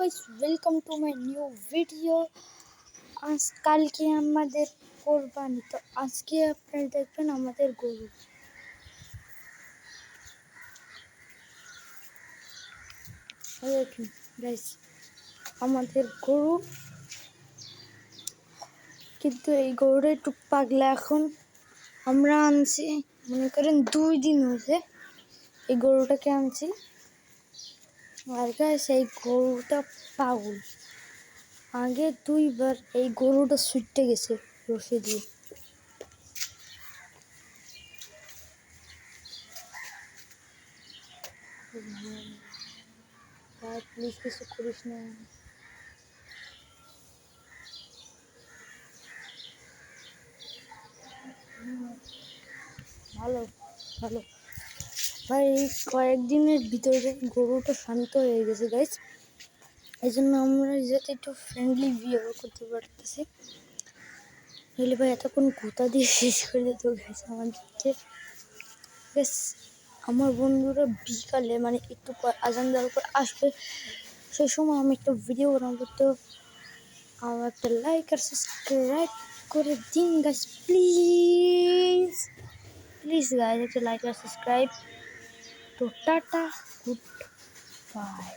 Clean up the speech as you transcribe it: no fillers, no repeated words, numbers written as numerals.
Guys, welcome to my new video. কালকে আমাদের কোরবানি, তো আজকে আপনারা দেখবেন আমাদের গরু। দেখুন গাইস, আমাদের গরু, কিন্তু এই গরুটা একটু পাগলা। এখন আমরা আনছি, মনে করেন 2 দিন হয়েছে এই গরুটাকে আনছি। আর গাইস, এই গরুটা পাগল। আগে 2 বার এই গরুটা ছুটে গেছে রশি দিয়ে। প্লিজ কিছু করিস না। ভালো ভালো ভাই, এই কয়েকদিনের ভিতরে গরুটা শান্ত হয়ে গেছে গাইস। এই জন্য আমরা যাতে একটু ফ্রেন্ডলি বিহেভ করতে পারতেছি। নইলে ভাই এতক্ষণ গোতা দিয়ে শেষ করে দিত গাইস আমাদেরকে। বেশ, আমার বন্ধুরা বিকালে মানে একটু পর আজান দেওয়ার পর আসবে, সেই সময় আমি একটা ভিডিও বানাবো। তো আমার একটা লাইক আর সাবস্ক্রাইব করে দিন গাইস, প্লিজ প্লিজ গাইস, একটা লাইক আর সাবস্ক্রাইব। তো টাটা, গুড বাই।